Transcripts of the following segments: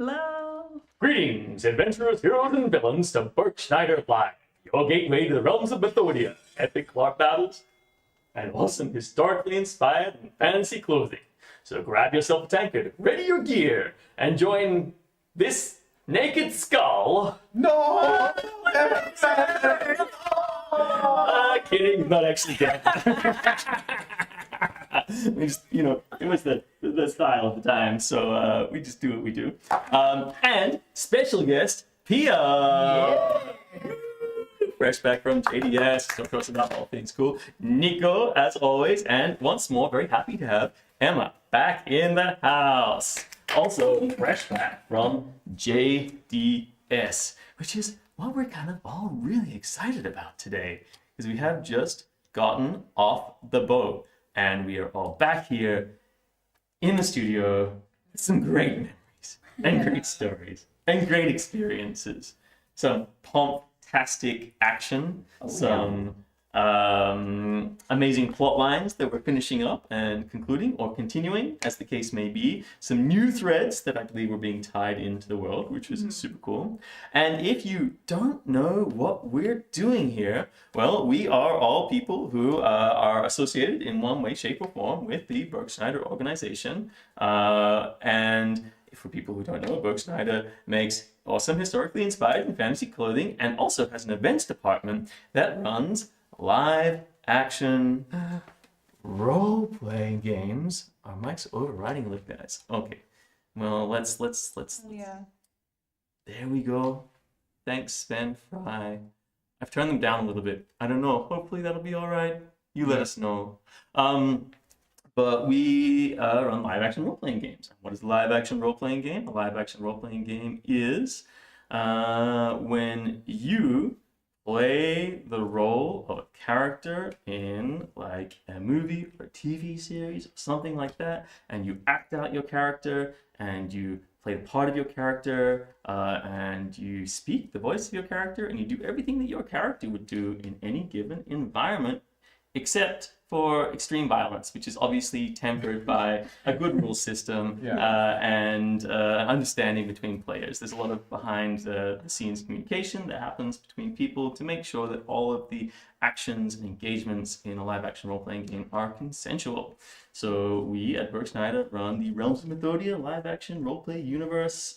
Hello. Greetings, adventurers, heroes, and villains to Burgschneider Live, your gateway to the realms of mythodea, epic LARP battles, and awesome historically inspired and fancy clothing. So grab yourself a tankard, ready your gear, and join this naked skull. No! Kidding, not actually dead. We just, it was the style of the time, so we just do what we do. And special guest, Pia! Yeah. Fresh back from JDS, so of course about all things cool. Nico, as always, and once more, very happy to have Emma back in the house. Also, fresh back from JDS, which is what we're kind of all really excited about today, because we have just gotten off the boat. And we are all back here in the studio with some great memories and great stories and great experiences. Some pomp-tastic action, some amazing plot lines that we're finishing up and concluding or continuing, as the case may be. Some new threads that I believe were being tied into the world, which was super cool. And if you don't know what we're doing here, well, we are all people who are associated in one way, shape, or form with the Burgscneider organization. And for people who don't know, Burgscneider makes awesome historically inspired and fantasy clothing and also has an events department that runs live action role-playing games. Our mic's overriding a little, guys. Okay. Well, let's. Yeah. There we go. Thanks, Sven Fry. I've turned them down a little bit. I don't know. Hopefully that'll be all right. You let us know. But we run live action role-playing games. What is a live action role-playing game? A live action role-playing game is when you play the role of a character in like a movie or a TV series or something like that, and you act out your character and you play the part of your character and you speak the voice of your character and you do everything that your character would do in any given environment except for extreme violence, which is obviously tempered by a good rule system and understanding between players. There's a lot of behind the scenes communication that happens between people to make sure that all of the actions and engagements in a live action role-playing game are consensual. So we at Burgschneider run the Realms of Mythodea live action role-play universe.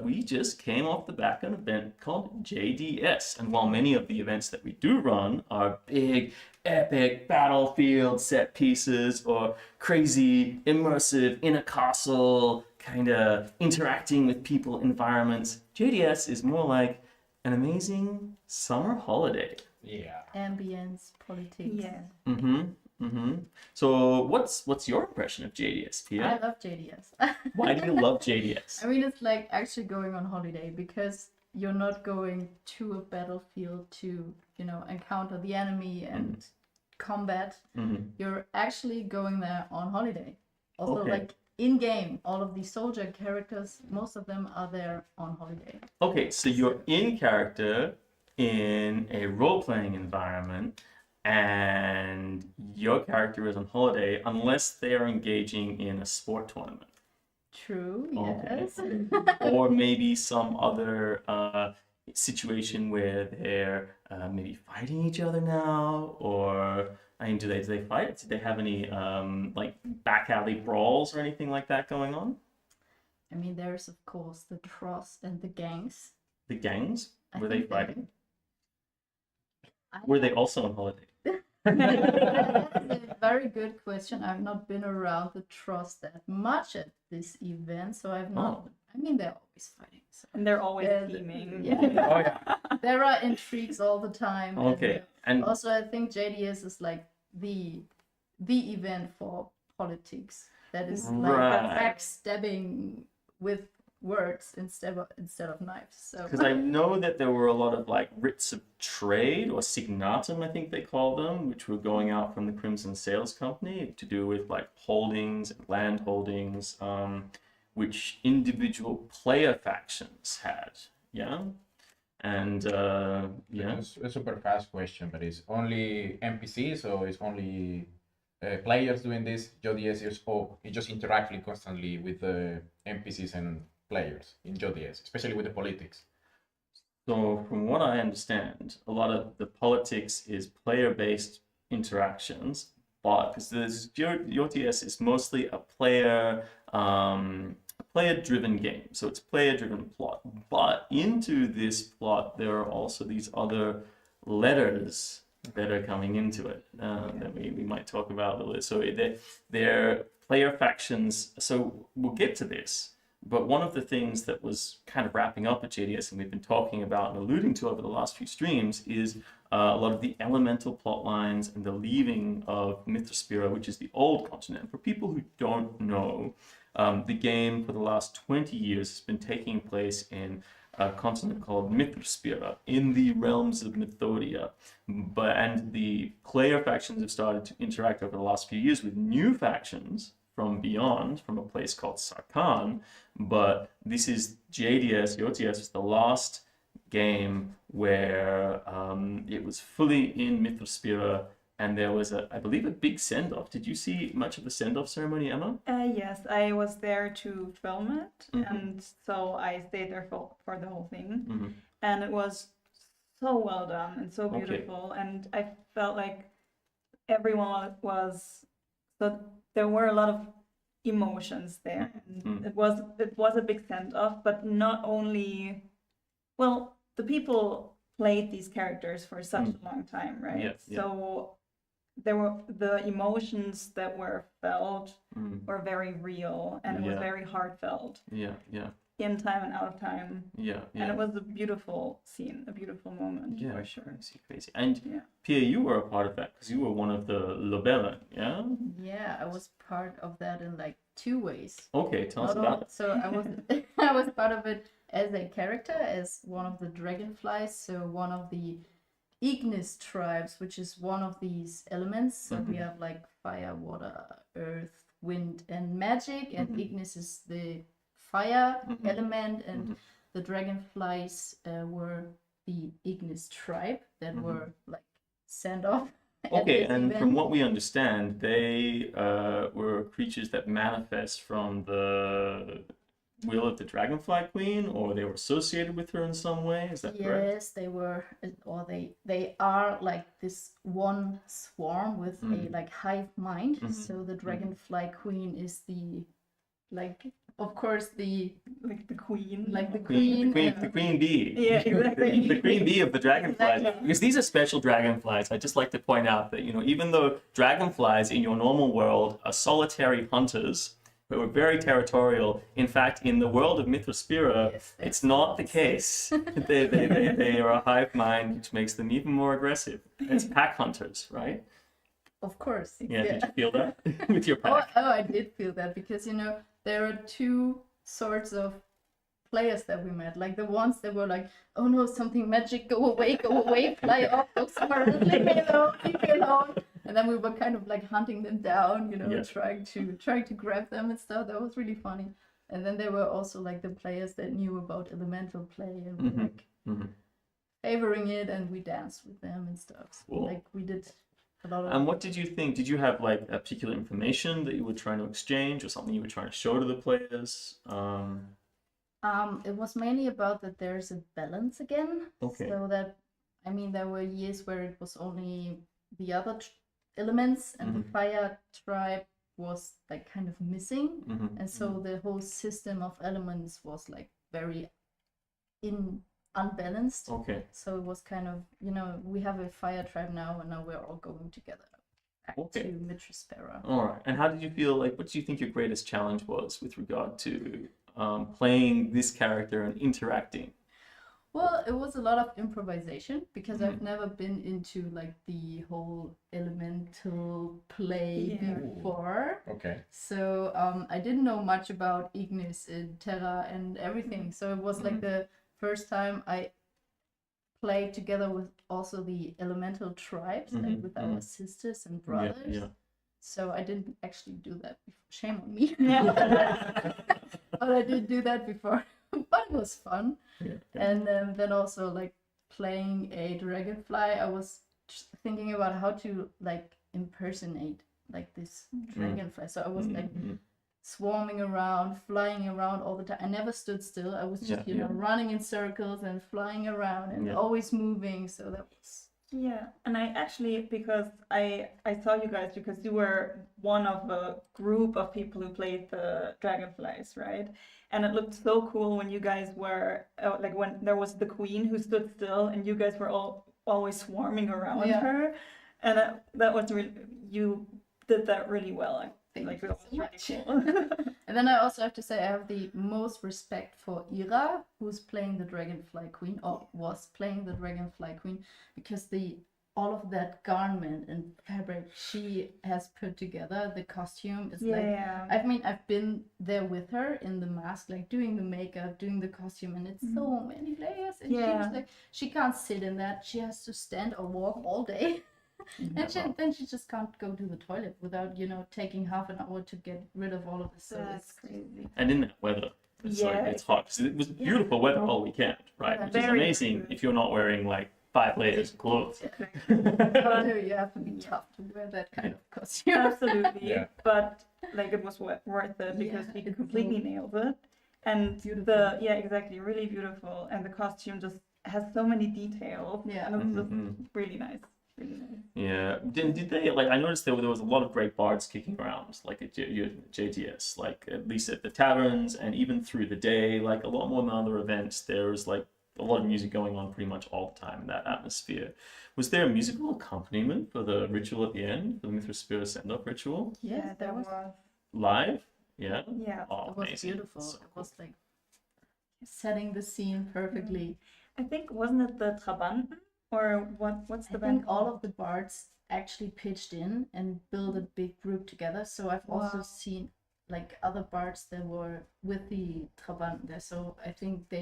We just came off the back of an event called JDS. And while many of the events that we do run are big, epic battlefield set pieces or crazy, immersive, in a castle, kind of interacting with people environments, JDS is more like an amazing summer holiday. Yeah. Ambience, politics. Yeah. So what's your impression of JDS, Pia? I love JDS. Why do you love JDS? I mean, it's like actually going on holiday because you're not going to a battlefield to, encounter the enemy and combat. You're actually going there on holiday. Also, like in-game, all of the soldier characters, most of them are there on holiday. Okay, so you're in character in a role-playing environment and your character is on holiday unless they are engaging in a sport tournament. True, yes. Or maybe some other situation where they're maybe fighting each other now, or do they fight? Do they have any like back alley brawls or anything like that going on? I mean, there's of course the Trust and the gangs. The gangs? Were they fighting? Were Were they also on holiday? That's a very good question. I've not been around the Trust that much at this event, so I've not. I mean, they're always fighting. So. And they're always teaming. Yeah. Oh yeah. There are intrigues all the time. Okay. And also, I think JDS is like the event for politics. That is like backstabbing with words instead of knives. So because I know that there were a lot of like writs of trade or signatum, I think they call them, which were going out from the Crimson Sales Company to do with like holdings and land holdings, which individual player factions had. Yeah. And It's a super fast question, but it's only NPCs or it's only players doing this, JDS, or just interacting constantly with the NPCs and players in JDS, especially with the politics? So from what I understand, a lot of the politics is player-based interactions, but because your TS is mostly a player-driven game, so it's player-driven plot. But into this plot, there are also these other letters that are coming into it that we might talk about a little bit. So they're player factions. So we'll get to this. But one of the things that was kind of wrapping up at JDS and we've been talking about and alluding to over the last few streams is a lot of the elemental plot lines and the leaving of Mythospira, which is the old continent. For people who don't know, the game for the last 20 years has been taking place in a continent called Mythospira in the realms of mythodea. And the player factions have started to interact over the last few years with new factions from beyond, from a place called Sarkan. But this is JDS, your TS is the last game where it was fully in Mythospira, and there was I believe a big send-off. Did you see much of the send-off ceremony, Emma? Yes, I was there to film it, and so I stayed there for the whole thing, and it was so well done and so beautiful, and I felt like everyone was, so there were a lot of emotions there. And it was a big send-off, but not only, well, the people played these characters for such a long time, right? So there were the emotions that were felt were very real, and it was very heartfelt. In time and out of time. And it was a beautiful scene, a beautiful moment, for sure. Crazy. And Pia, you were a part of that because you were one of the Lobellen, yeah? Yeah, I was part of that in like 2 ways. Okay, tell us about it. So I was part of it as a character, as one of the dragonflies, so one of the Ignis tribes, which is one of these elements. So we have like fire, water, earth, wind, and magic, and Ignis is the fire element, and the dragonflies were the Ignis tribe that were like sent off. Okay, and event. From what we understand, they were creatures that manifest from the will of the dragonfly queen, or they were associated with her in some way. Is that correct? Yes, they were, or they are like this one swarm with a like hive mind. So the dragonfly queen is the, like, of course, the queen, the queen bee. Yeah, exactly. The queen bee of the dragonflies. Exactly. Because these are special dragonflies. I just like to point out that, even though dragonflies in your normal world are solitary hunters who are very territorial, in fact, in the world of Mythospira, it's not the case. They are a hive mind, which makes them even more aggressive. It's pack hunters, right? Of course. Yeah, did you feel that with your pack? Oh, I did feel that, because, there are 2 sorts of players that we met. Like the ones that were like, oh no, something magic, go away, fly off, go somewhere, leave me alone. And then we were kind of like hunting them down, trying to grab them and stuff. That was really funny. And then there were also like the players that knew about elemental play and were like favoring it, and we danced with them and stuff. Cool. Like we did. And what did you think? Did you have like a particular information that you were trying to exchange, or something you were trying to show to the players? It was mainly about that there's a balance again. Okay. So that, there were years where it was only the other elements, and the fire tribe was like kind of missing, and so the whole system of elements was like very unbalanced. Okay. So it was kind of, we have a fire tribe now, and now we're all going together back to Mythospira. All right. And how did you feel, like, what do you think your greatest challenge was with regard to playing this character and interacting? Well, it was a lot of improvisation, because I've never been into like the whole elemental play before. Okay. So I didn't know much about Ignis and Terra and everything. So it was like the first time I played together with also the elemental tribes, like with our sisters and brothers. Yeah. So I didn't actually do that before. Shame on me. But I did do that before. But it was fun. Yeah. And then also like playing a dragonfly, I was just thinking about how to like impersonate like this dragonfly. So I was like swarming around, flying around all the time. I never stood still. I was just, you know, running in circles and flying around and always moving. So that was... Yeah, and I actually, because I saw you guys, because you were one of a group of people who played the dragonflies, right? And it looked so cool when you guys were, like when there was the queen who stood still and you guys were always swarming around her. And that was really, you did that really well. I think like, it was really cool. And then I also have to say I have the most respect for Ira, who's playing the Dragonfly Queen, or was playing the Dragonfly Queen, because all of that garment and fabric she has put together, the costume is I mean, I've been there with her in the mask, like doing the makeup, doing the costume, and it's so many layers, and she was like, she can't sit in that, she has to stand or walk all day. And then she just can't go to the toilet without, you know, taking half an hour to get rid of all of this. So That's it's crazy. And in that weather, it's like, it's hot. 'Cause it was beautiful weather all weekend, right? Which is amazing if you're not wearing like 5 layers of clothes. You have to be tough to wear that kind of costume. Absolutely. But like it was worth it because he completely nailed it. And exactly, really beautiful. And the costume just has so many details. Yeah. And it was just really nice. Really nice. Yeah. Did they, like, I noticed there was a lot of great bards kicking around, like at JTS, like at least at the taverns and even through the day, like a lot more than other events. There was like a lot of music going on pretty much all the time in that atmosphere. Was there a musical accompaniment for the ritual at the end, the Mithraspira send-off ritual? Yeah, there was. Live? Yeah? Yeah. Oh, it was amazing. beautiful. So it was like setting the scene perfectly. I think, wasn't it the Trabanten? Or what's the band? I think all of the bards actually pitched in and built a big group together. So I've also seen like other bards that were with the Trabanten there. So I think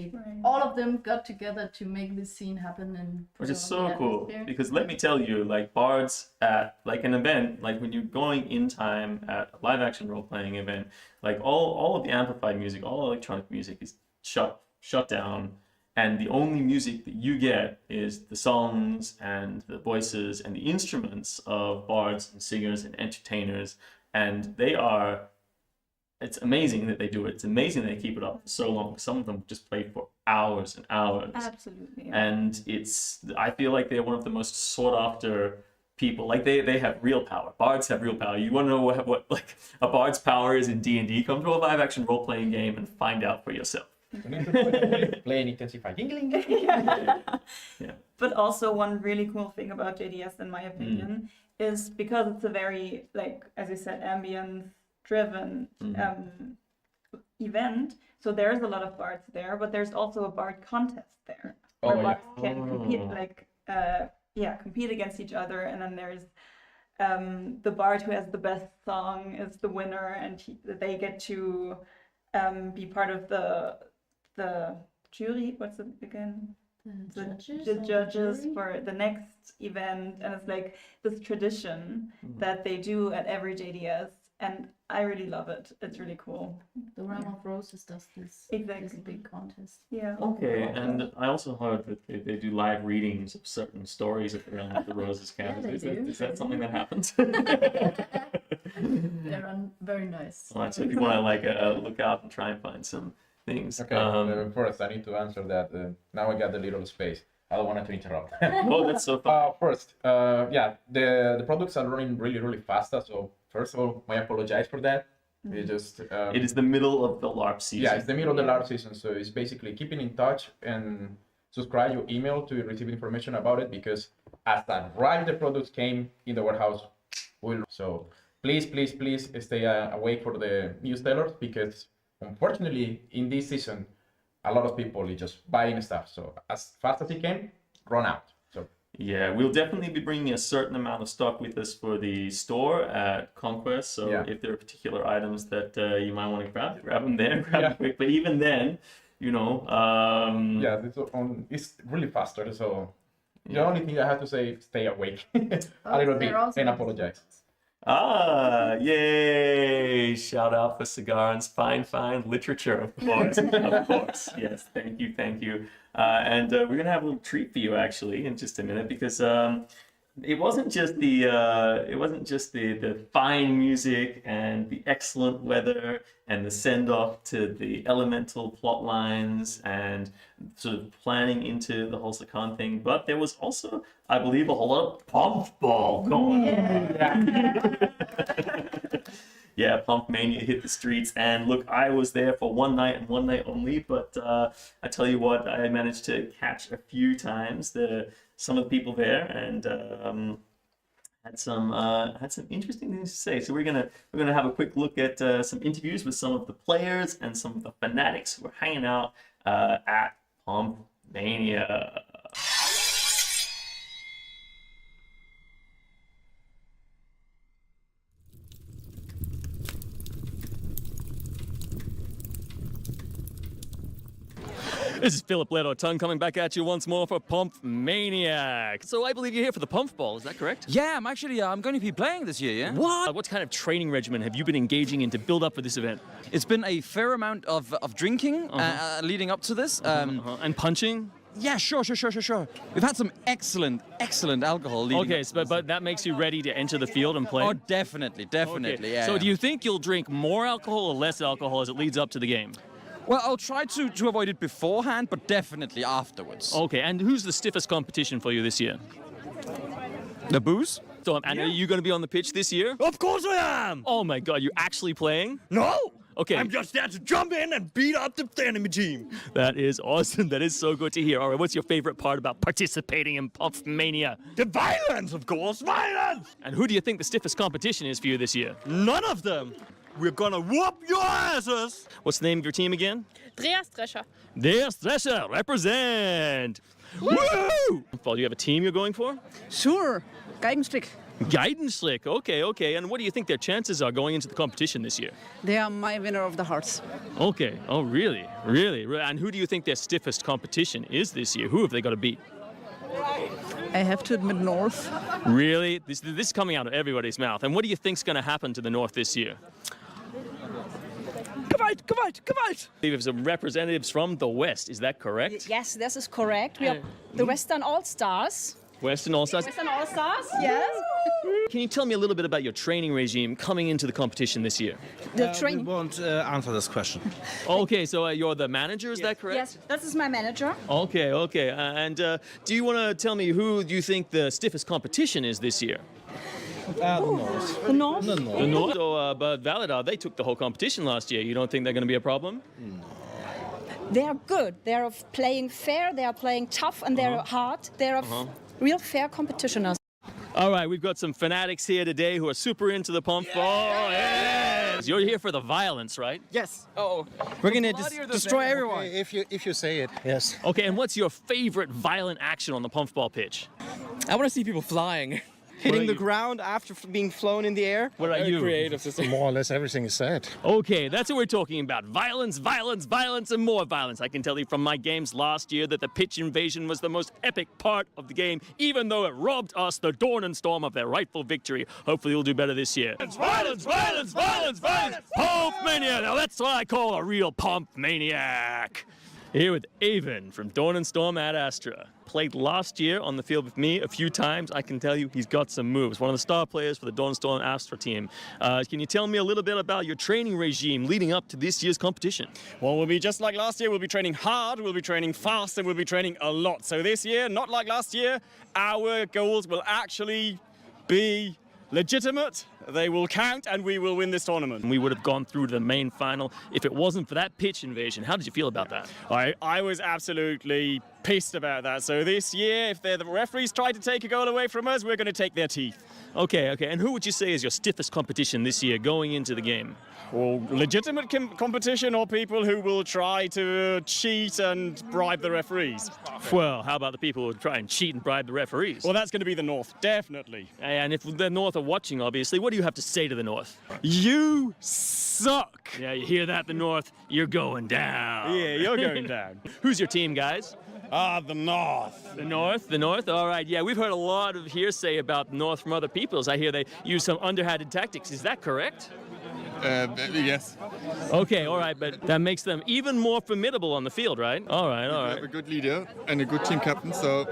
all of them got together to make this scene happen, and which is so cool, because let me tell you, like bards at like an event, like when you're going in time at a live action role playing event, like all of the amplified music, all electronic music is shut down. And the only music that you get is the songs and the voices and the instruments of bards and singers and entertainers. And it's amazing that they do it. It's amazing they keep it up for so long. Some of them just play for hours and hours. Absolutely. Yeah. And I feel like they're one of the most sought after people. Like they have real power. Bards have real power. You want to know what like a bard's power is in D&D? Come to a live action role playing game and find out for yourself. Play and intensify. But also one really cool thing about JDS, in my opinion, is because it's a very, like, as you said, ambience driven event. So there's a lot of bards there, but there's also a bard contest there where bards can compete against each other. And then there's the bard who has the best song is the winner, and they get to be part of the jury. What's it again? The judges for the next event. And it's like this tradition that they do at every JDS, and I really love it. It's really cool. The Realm of Roses does this big contest. Yeah. Okay, and I also heard that they do live readings of certain stories at the Realm of the Roses campus. Is that something that happens? They're very nice. All right, so if you want to like look out and try and find some things. Okay, first I need to answer that. Now I got a little space. I don't want to interrupt. Oh, that's so fun. First, the products are running really, really fast. So first of all, I apologize for that. It is the middle of the LARP season. Yeah, it's the middle of the LARP season. So it's basically keeping in touch and subscribe your email to receive information about it, because as that the products came in the warehouse, so please stay awake for the newsletters, because unfortunately in this season a lot of people are just buying stuff, so as fast as it can run out. So yeah, we'll definitely be bringing a certain amount of stock with us for the store at Conquest, so if there are particular items that you might want to grab them there, grab them quick. But even then, you know, it's really faster, so the only thing I have to say is stay awake a little bit and apologize. Yay! Shout out for Cigar's fine literature, of course. Of course. Yes, thank you. And we're gonna have a little treat for you actually in just a minute, because it wasn't just the fine music and the excellent weather and the send-off to the elemental plot lines and sort of planning into the whole Sarkan thing, but there was also, I believe, a whole lot of Pompfball going on. Yeah, Pomp Mania hit the streets, and look, I was there for one night and one night only, but I tell you what, I managed to catch a few times some of the people there, and had some interesting things to say. So we're gonna have a quick look at some interviews with some of the players and some of the fanatics who are hanging out at Pomp Mania. This is Philip Leto Tongue coming back at you once more for Pomp Maniac. So I believe you're here for the Pompfball, is that correct? Yeah, I'm going to be playing this year, yeah? What? What kind of training regimen have you been engaging in to build up for this event? It's been a fair amount of drinking leading up to this. And punching? Yeah, sure. We've had some excellent alcohol leading Okay, up to but that makes you ready to enter the field and play? Oh, definitely, Okay. yeah. So do you think you'll drink more alcohol or less alcohol as it leads up to the game? Well, I'll try to avoid it beforehand, but definitely afterwards. Okay, and who's the stiffest competition for you this year? The booze? So, and are you going to be on the pitch this year? Of course I am! Oh my god, you're actually playing? No! Okay. I'm just there to jump in and beat up the enemy team. That is awesome. That is so good to hear. All right, what's your favorite part about participating in Pomp Mania? The violence, of course, violence! And who do you think the stiffest competition is for you this year? None of them. We're gonna whoop your asses! What's the name of your team again? TreasureQuest. There's Treasure, represent! Woo! Do you have a team you're going for? Sure, Geigenstrick. Guidenslick, okay. And what do you think their chances are going into the competition this year? They are my winner of the hearts. Okay, oh really? And who do you think their stiffest competition is this year? Who have they got to beat? I have to admit North. Really? This is coming out of everybody's mouth. And what do you think's going to happen to the North this year? Gewalt! We have some representatives from the West, is that correct? Yes, this is correct. We are the Western All-Stars. Western All-Stars? Western All-Stars, yes. Can you tell me a little bit about your training regime coming into the competition this year? The We training. won't answer this question. Okay, so you're the manager, is that correct? Yes, this is my manager. Okay. And do you want to tell me who you think the stiffest competition is this year? The North. The North. The The North. North? So, but Validar, they took the whole competition last year. You don't think they're going to be a problem? They are good. They are playing fair. They are playing tough, and they are hard. They are real fair competitioners. All right, we've got some fanatics here today who are super into the Pompfball. Yes! You're here for the violence, right? Yes. We're gonna destroy everyone. If you say it, yes. Okay, and what's your favorite violent action on the Pompfball pitch? I want to see people flying, hitting the ground after being flown in the air. What about you? Creative system. More or less everything is said. Okay, that's what we're talking about. Violence, and more violence. I can tell you from my games last year that the pitch invasion was the most epic part of the game, even though it robbed us, the Dawn and Storm, of their rightful victory. Hopefully we'll do better this year. Violence! Pomp Mania! Now that's what I call a real Pomp Maniac. Here with Avon from Dawn and Storm at Astra. Played last year on the field with me a few times. I can tell you he's got some moves. One of the star players for the Dawn and Storm Astra team. Can you tell me a little bit about your training regime leading up to this year's competition? Well, we'll be just like last year. We'll be training hard, we'll be training fast, and we'll be training a lot. So this year, not like last year, our goals will actually be legitimate, they will count, and we will win this tournament. We would have gone through to the main final if it wasn't for that pitch invasion. How did you feel about that? I was absolutely pissed about that. So this year, if the referees try to take a goal away from us, we're going to take their teeth. Okay. And who would you say is your stiffest competition this year going into the game? Well, legitimate competition or people who will try to cheat and bribe the referees? Well, how about the people who try and cheat and bribe the referees? Well, that's going to be the North, definitely. And if the North are watching, obviously, what do you have to say to the North? You suck! Yeah, you hear that, the North? You're going down. Yeah, you're going down. Who's your team, guys? The North. The North? All right, yeah, we've heard a lot of hearsay about the North from other peoples. I hear they use some underhanded tactics. Is that correct? Yes. Okay, all right, but that makes them even more formidable on the field, right? All right, all We right. have a good leader and a good team captain, so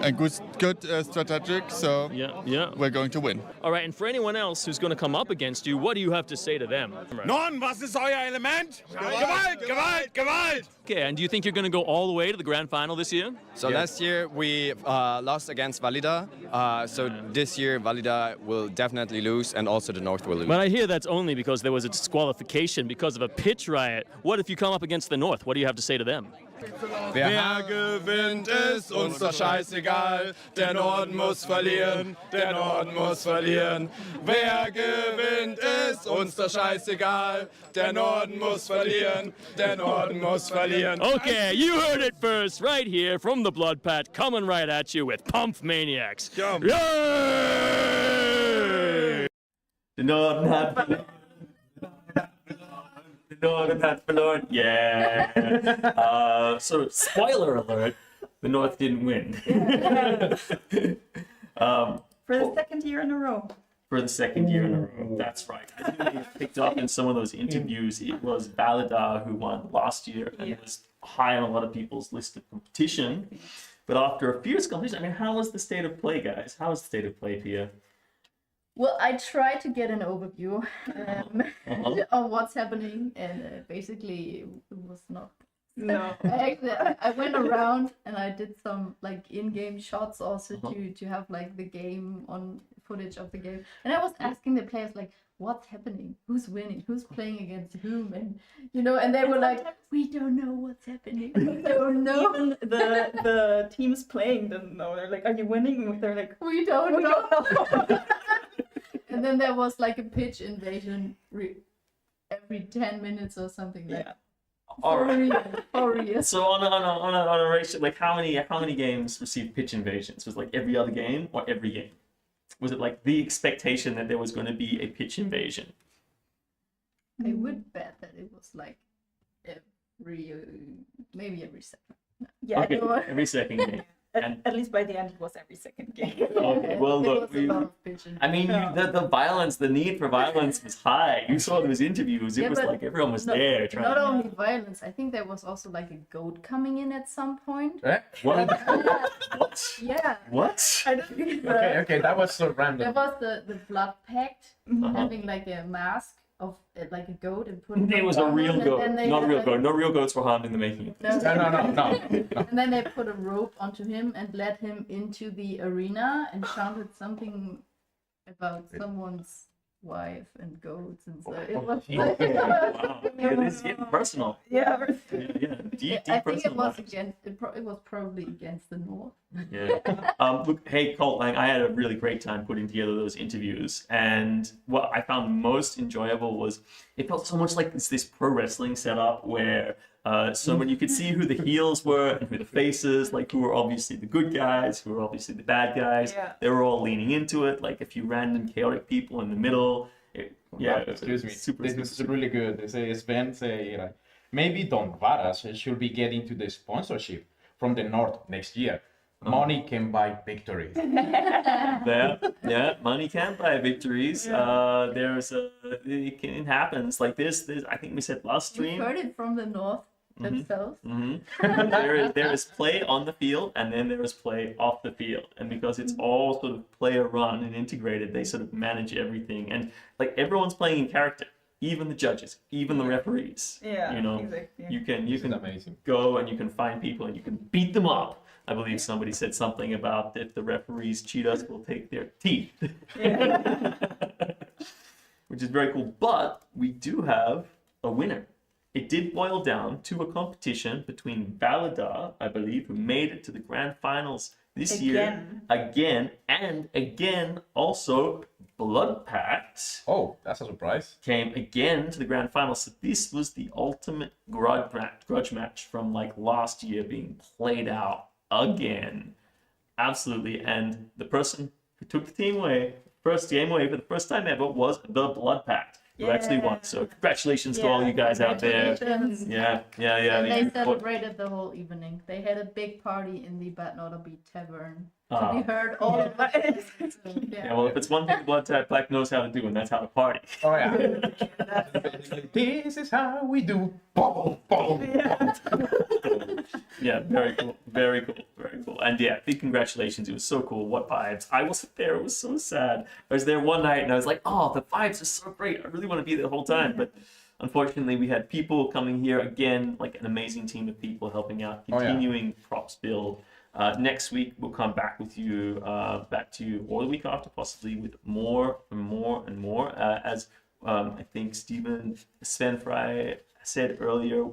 and good strategic. So Yeah. we're going to win. All right, and for anyone else who's going to come up against you, what do you have to say to them? Nun, was ist euer Element? Gewalt, Gewalt, Gewalt! Okay, and do you think you're going to go all the way to the grand final this year? So last year we lost against Valida. So this year Valida will definitely lose, and also the North will lose. But I hear that's only because there was a disqualification because of a pitch riot. What if you come up against the North? What do you have to say to them? Wer gewinnt, ist uns doch scheißegal. Der Norden muss verlieren, der Norden muss verlieren. Wer gewinnt, ist uns doch scheißegal. Der Norden muss verlieren, der Norden muss verlieren. Okay, you heard it first, right here from the Blood Pat, coming right at you with Pump Maniacs. Ja. Yay! The Norden hat verloren. The Norden hat verloren. Yeah. So, spoiler alert, the North didn't win. For the second year in a row. For the second year in a row. That's right. I think we picked up in some of those interviews, it was Valida who won last year and was high on a lot of people's list of competition. But after a fierce competition, I mean, how was the state of play, guys? How was the state of play, Pia? Well, I tried to get an overview of what's happening, and basically it was not. No. I went around and I did some like in-game shots also to have like the game on footage of the game, and I was asking the players like, what's happening, who's winning, who's playing against whom, and and they were like, we don't know what's happening, we don't know. Even the teams playing didn't know. They're like, are you winning? They're like, we don't know. And then there was like a pitch invasion every 10 minutes or something like that. For real. So on a ratio, like how many games received pitch invasions? Was it like every other game or every game? Was it like the expectation that there was going to be a pitch invasion? I would bet that it was like maybe every second. Yeah, Okay, every second game. at least by the end it was every second game. Okay, well look, I mean, the violence, the need for violence was high. You saw those interviews; it was like everyone was there trying. Not only violence, I think there was also like a goat coming in at some point. What? What? Yeah. What? Okay, that was so random. There was the blood pact having like a mask of like a goat and putting. It was a real goat, not a real like, goat. No real goats were harmed in the making of this. No. And then they put a rope onto him and led him into the arena and shouted something about someone's wife and goats and so it was like, Wow. Yeah, this is getting personal. Yeah. Deep I think personal. it was it was probably against the North. Yeah. Look, hey, Colt Lang, I had a really great time putting together those interviews, and what I found most enjoyable was it felt so much like this pro wrestling setup where when you could see who the heels were and who the faces, like who were obviously the good guys, who were obviously the bad guys. Yeah. They were all leaning into it, like a few random chaotic people in the middle. Excuse me. This is really good. They say Sven say like, maybe Don Varas should be getting to the sponsorship from the North next year. Money can buy victories. Yeah, money can buy victories. It happens like this. I think we said last stream. We heard it from the North themselves. There is play on the field, and then there is play off the field, and because it's all sort of player run and integrated, they sort of manage everything, and like everyone's playing in character, even the judges, even the referees. Yeah, exactly. You can amazing. go and you can find people and you can beat them up. I believe somebody said something about if the referees cheat us, we'll take their teeth. Yeah. Which is very cool. But we do have a winner. It did boil down to a competition between Valida, I believe, who made it to the grand finals this year. Again. And again, also Blood Pact. Oh, that's a surprise. Came again to the grand finals. So this was the ultimate grudge match from like last year being played out again. Absolutely. And the person who took the team away, first game away for the first time ever, was the Blood Pact, who actually won. So congratulations to all you guys out there. Yeah. And they celebrated the whole evening. They had a big party in the Bad Not a Beat Tavern. to be heard all of it. Yeah, well, if it's one thing Blood Type Black knows how to do, and that's how to party. Oh yeah. This is how we do. Boom, boom. Yeah, very cool, very cool, very cool. And yeah, big congratulations. It was so cool. What vibes. I wasn't there. It was so sad. I was there one night and I was like, oh, the vibes are so great. I really want to be there the whole time. But unfortunately, we had people coming here again, like an amazing team of people helping out, continuing props build. Next week, we'll come back with you, back to you, or the week after possibly, with more and more and more. As I think Sven Fry said earlier,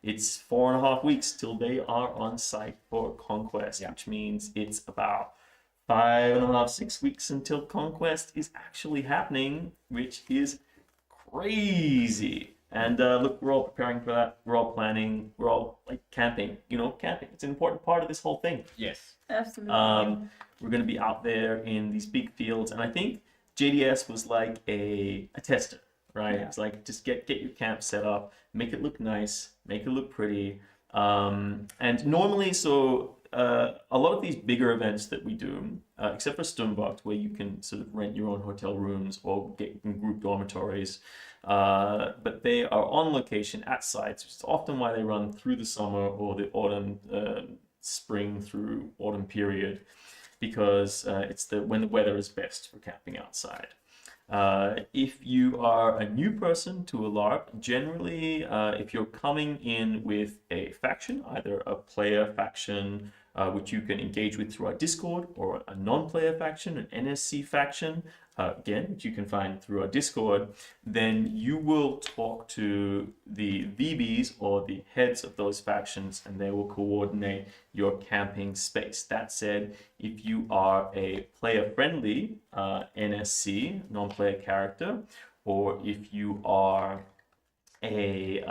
it's 4.5 weeks till they are on site for Conquest, which means it's about 5.5, 6 weeks until Conquest is actually happening, which is crazy. And look, we're all preparing for that. We're all planning. We're all like camping. Camping. It's an important part of this whole thing. Yes. Absolutely. We're going to be out there in these big fields. And I think JDS was like a tester, right? Yeah. It's like, just get your camp set up, make it look nice, make it look pretty. And normally, a lot of these bigger events that we do, except for Sturmbucht, where you can sort of rent your own hotel rooms or get in group dormitories, but they are on location at sites, which is often why they run through the summer or the autumn, spring through autumn period, because it's when the weather is best for camping outside. If you are a new person to a LARP, generally, if you're coming in with a faction, either a player faction, which you can engage with through our Discord, or a non-player faction, an NSC faction, again, which you can find through our Discord, then you will talk to the VBs or the heads of those factions, and they will coordinate your camping space. That said, if you are a player-friendly NSC, non-player character, or if you are a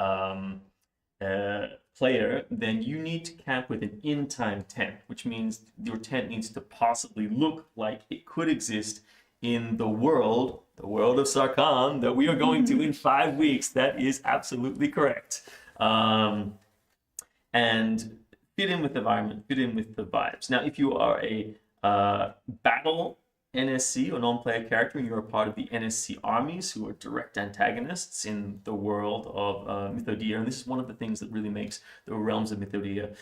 player, then you need to camp with an in-time tent, which means your tent needs to possibly look like it could exist in the world of Sarkan that we are going to in 5 weeks. That is absolutely correct. And fit in with the environment, fit in with the vibes. Now, if you are a battle NSC or non-player character, and you're a part of the NSC armies who are direct antagonists in the world of mythodea, and this is one of the things that really makes the realms of mythodea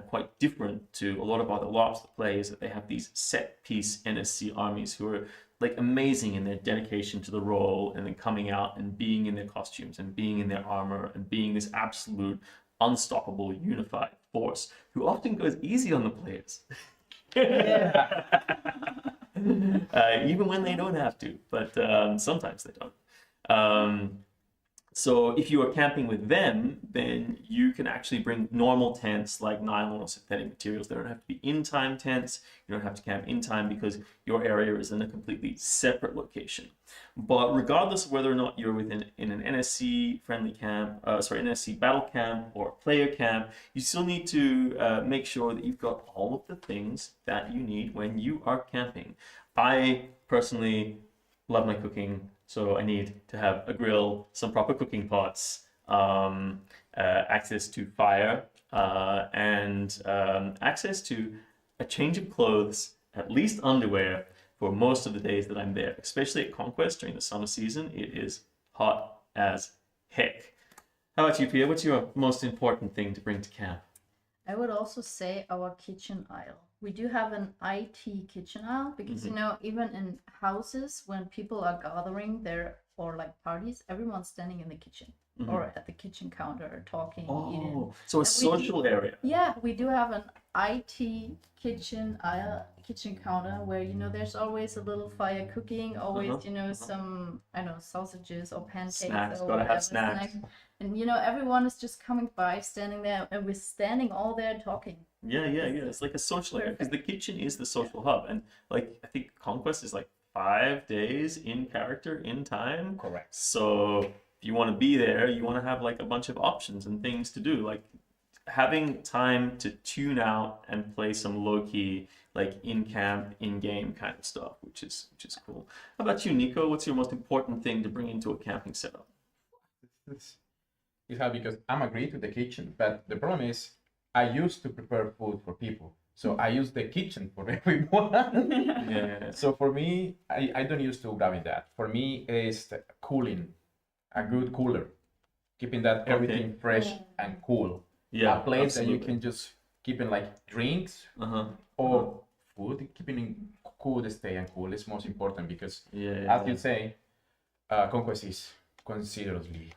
quite different to a lot of other LARPs that play, is that they have these set-piece NSC armies who are like amazing in their dedication to the role, and then coming out and being in their costumes and being in their armor and being this absolute unstoppable unified force who often goes easy on the players. Even when they don't have to, but sometimes they don't. So if you are camping with them, then you can actually bring normal tents like nylon or synthetic materials. They don't have to be in-time tents. You don't have to camp in time because your area is in a completely separate location. But regardless of whether or not you're in an NSC friendly camp, NSC battle camp or player camp, you still need to make sure that you've got all of the things that you need when you are camping. I personally love my cooking, so I need to have a grill, some proper cooking pots, access to fire, and access to a change of clothes, at least underwear, for most of the days that I'm there. Especially at Conquest during the summer season, it is hot as heck. How about you, Pia? What's your most important thing to bring to camp? I would also say our kitchen aisle. We do have an IT kitchen aisle because, even in houses, when people are gathering there or like parties, everyone's standing in the kitchen or at the kitchen counter talking, eating. So a social area. Yeah, we do have an IT kitchen aisle, kitchen counter where, there's always a little fire cooking, always, some, sausages or pancakes. Snacks, or gotta have snacks. And, everyone is just coming by, standing there, and we're standing all there talking. Yeah. It's like a social area because the kitchen is the social hub. And I think Conquest is 5 days in character, in time. Correct. So if you want to be there, you want to have a bunch of options and things to do. Having time to tune out and play some low-key, in-camp, in-game kind of stuff, which is cool. How about you, Nico? What's your most important thing to bring into a camping setup? It's hard because I'm agreed with the kitchen, but the problem is I used to prepare food for people. So I use the kitchen for everyone. Yeah. So for me, I don't use to grabbing that. For me, it's the cooling, a good cooler, keeping that everything fresh and cool. Yeah, a place absolutely. that you can just keep in like drinks or food, keeping it cool, to stay and cool is most important because, as you say, Conquest is considerably.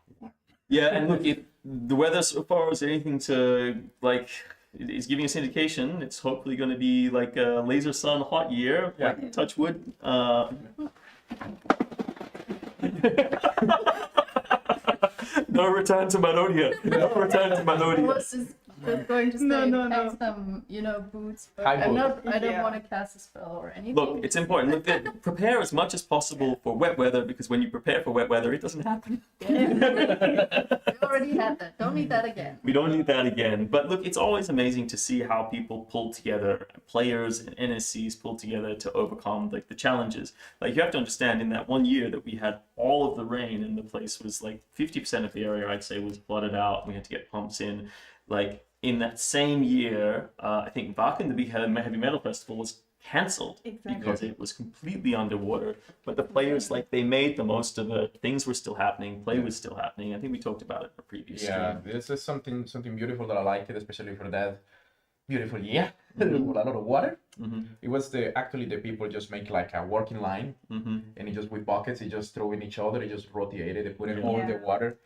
Yeah, and look, if the weather so far is anything to like, it's giving us indication. It's hopefully going to be like a laser sun hot year. Yeah. Like, touch wood. No return to mythodea. No return to I mythodea. was just going to say, pack some, boots, but I don't want to cast a spell or anything. Look, it's important. Look, prepare as much as possible for wet weather because when you prepare for wet weather, it doesn't happen. We already had that. Don't need that again. We don't need that again. But look, it's always amazing to see how people pull together, players and NSCs pull together to overcome like the challenges. Like you have to understand, in that 1 year that we had all of the rain and the place was like 50% of the area, I'd say, was flooded out. We had to get pumps in. Like in that same year, I think Sarkan, the big heavy metal festival, was cancelled because it was completely underwater. But the players, like, they made the most of it. Things were still happening. Play was still happening. I think we talked about it in a previous stream. This is something beautiful that I like it, especially for that beautiful year with a lot of water. It was actually the people just make like a working line, and it just with buckets, it just throw in each other, it just rotated, they put in all the water.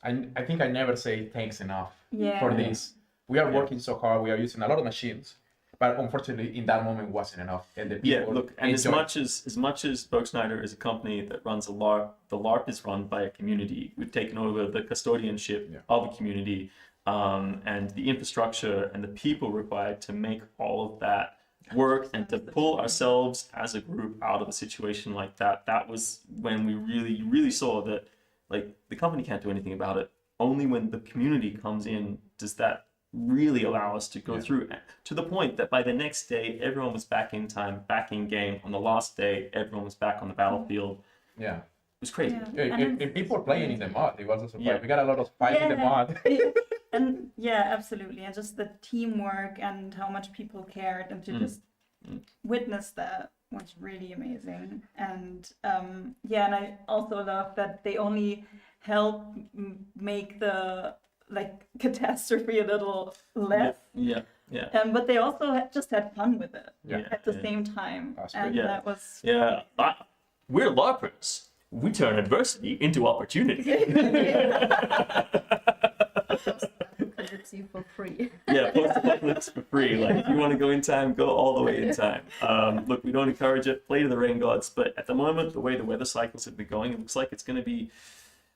I think I never say thanks enough for this. We are working so hard. We are using a lot of machines, but unfortunately, in that moment, wasn't enough. And the people look, and as much as Burgscneider is a company that runs a LARP, the LARP is run by a community. We've taken over the custodianship of a community, and the infrastructure and the people required to make all of that work and to pull ourselves as a group out of a situation like that. That was when we really saw that. Like, the company can't do anything about it. Only when the community comes in does that really allow us to go through, to the point that by the next day, everyone was back in time, back in game. On the last day, everyone was back on the battlefield. Yeah. It was crazy. And people playing in the mud. It wasn't surprising. We got a lot of fight in the mud. And absolutely. And just the teamwork and how much people cared, and to just witness that was really amazing. And and I also love that they only help make the catastrophe a little less. But they also just had fun with it at the same time. And that was we're LARPers. We turn adversity into opportunity. You for free. Post-apocalypse for free. Like, if you want to go in time, go all the way in time. Look, we don't encourage it. Play to the rain gods. But at the moment, the way the weather cycles have been going, it looks like it's going to be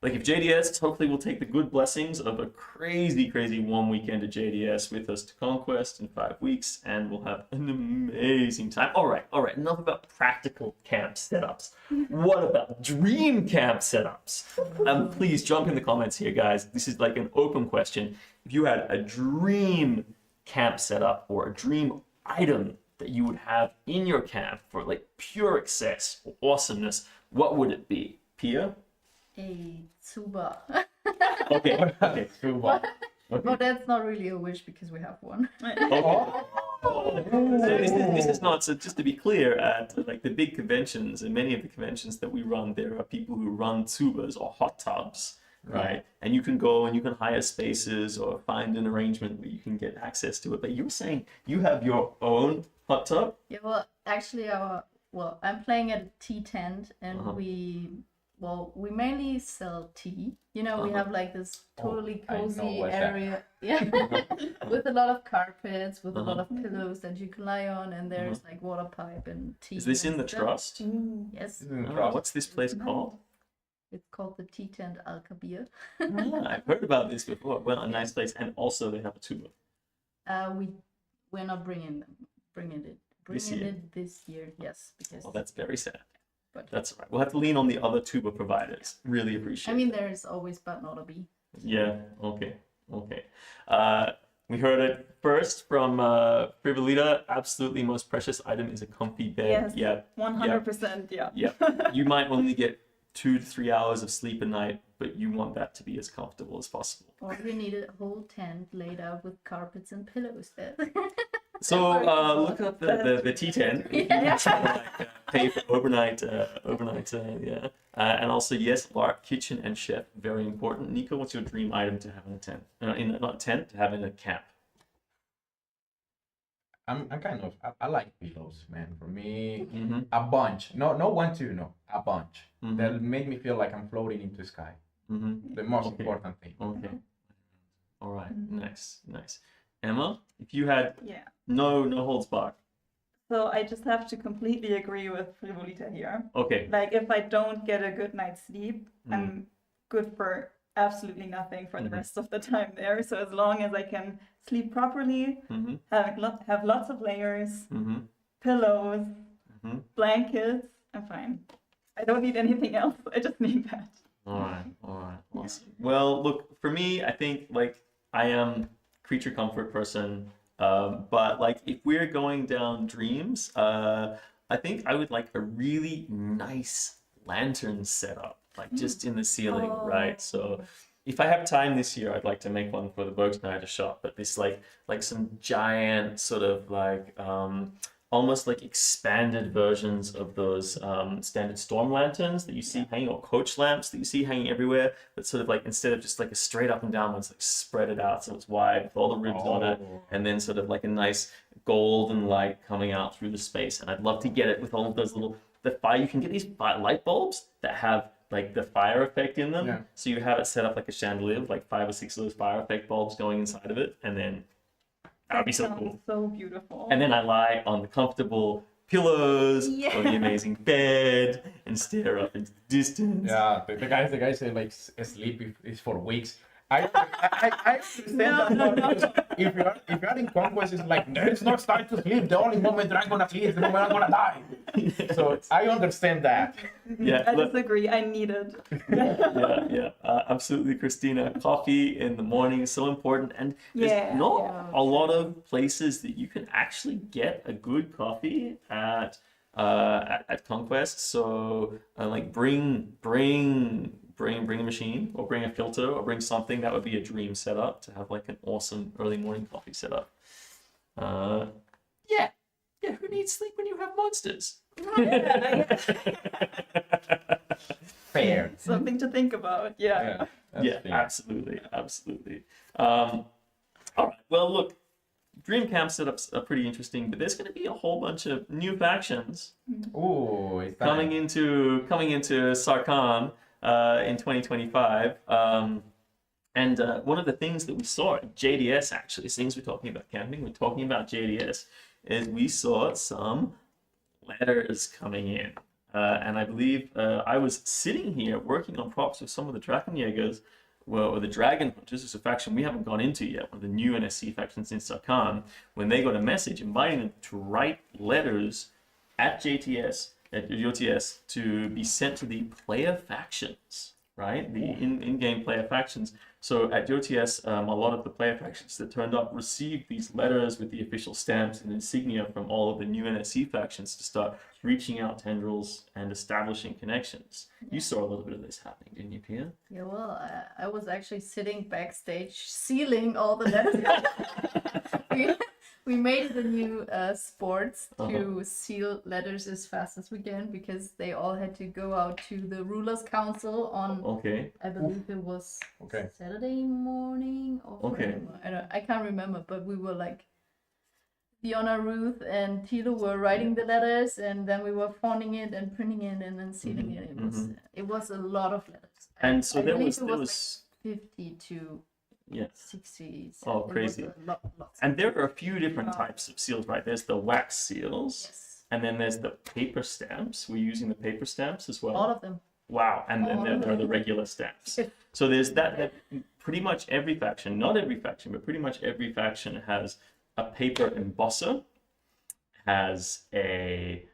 like, if JDS, hopefully we'll take the good blessings of a crazy warm weekend at JDS with us to Conquest in 5 weeks, and we'll have an amazing time. All right. Enough about practical camp setups. What about dream camp setups? Please jump in the comments here, guys. This is like an open question. If you had a dream camp setup or a dream item that you would have in your camp for like pure excess or awesomeness, what would it be? Pia? A tuba. Okay. Tuba. But that's not really a wish because we have one. So this is not, so just to be clear, at like the big conventions and many of the conventions that we run, there are people who run tubas or hot tubs, right? And you can go and you can hire spaces or find an arrangement where you can get access to it. But you were saying you have your own hot tub? Yeah, well, actually, I'm playing at a tea tent, and we mainly sell tea. We have like this totally cozy area, with a lot of carpets, with a lot of pillows that you can lie on, and there's like water pipe and tea. Is this in the stuff. Trust? Yes. What's this place called? It's called the Tea Tent Al-Kabir. I've heard about this before. Well, a nice place, and also they have a tuba. We're not bringing it this year. Yes, because that's very sad. But that's all right. We'll have to lean on the other tuba providers. Really appreciate it. I mean, there's always but not a bee. Yeah, okay. We heard it first from Privilita. Absolutely most precious item is a comfy bed. Yes, 100%, Yeah. You might only get 2 to 3 hours of sleep a night, but you want that to be as comfortable as possible. Or you need a whole tent laid out with carpets and pillows there. So look up the T10. Yeah. Pay for overnight. Yeah. And also, yes, LARP, kitchen, and chef, very important. Nico, what's your dream item to have in a tent? Not a tent, to have in a camp. I'm kind of I like pillows, man. For me, a bunch. No, one, two, no, a bunch. That make me feel like I'm floating into the sky. The most important thing. Okay. All right. Nice. Emma, if you had no holds barred. So I just have to completely agree with Frivolita here. Okay. Like if I don't get a good night's sleep, I'm good for absolutely nothing for the rest of the time there. So as long as I can sleep properly, have lots of layers, pillows, blankets, I'm fine. I don't need anything else. I just need that. All right. Awesome. Well, look, for me, I think like I am creature comfort person, but like if we're going down dreams, I think I would like a really nice lantern setup, like just in the ceiling, right? So if I have time this year, I'd like to make one for the Burgscneider shop, but this like some giant sort of like almost like expanded versions of those standard storm lanterns that you see hanging, or coach lamps that you see hanging everywhere, but sort of like instead of just like a straight up and down one, it's like spread it out so it's wide with all the ribs on it, and then sort of like a nice golden light coming out through the space. And I'd love to get it with all of those little you can get these light bulbs that have like the fire effect in them. So you have it set up like a chandelier with like 5 or 6 of those fire effect bulbs going inside of it, and then that would be so cool. So beautiful. And then I lie on the comfortable pillows or the amazing bed and stare up into the distance. Yeah, the guys say like sleep is for weeks. I understand that. If you're in Conquest, it's like it's not time to sleep. The only moment that I'm gonna sleep is the moment I'm gonna die. So I understand that. I disagree. I need it. Absolutely, Christina. Coffee in the morning is so important, and there's not a lot of places that you can actually get a good coffee at Conquest. So like bring a machine, or bring a filter, or bring something. That would be a dream setup, to have like an awesome early morning coffee setup. Who needs sleep when you have monsters? Fair. Something to think about. Yeah, absolutely. All right, well look, dream camp setups are pretty interesting, but there's going to be a whole bunch of new factions coming into Sarkan in 2025. And one of the things that we saw at JDS, actually, since we're talking about camping, we're talking about JDS, is we saw some letters coming in. And I believe I was sitting here working on props with some of the Drachenjägers, or the Dragon Hunters, is a faction we haven't gone into yet, one of the new NSC factions in Sarkan, when they got a message inviting them to write letters at JTS to be sent to the player factions, right? The in-game player factions. So at JTS, a lot of the player factions that turned up received these letters with the official stamps and insignia from all of the new NSC factions to start reaching out tendrils and establishing connections. You saw a little bit of this happening, didn't you, Pia? Yeah, well, I was actually sitting backstage sealing all the letters. We made it a new sports to seal letters as fast as we can, because they all had to go out to the Rulers Council on, I believe it was Saturday morning or Friday morning. I can't remember, but we were like, Fiona, Ruth, and Tilo were writing the letters, and then we were fonting it and printing it and then sealing it. It was a lot of letters. And so there was like 50 to 60. Oh, crazy. And there are a few different types of seals, right? There's the wax seals, and then there's the paper stamps. We're using the paper stamps as well. All of them. Wow. And then there are the regular stamps. So there's that pretty much every faction, not every faction, but pretty much every faction has a paper embosser, has a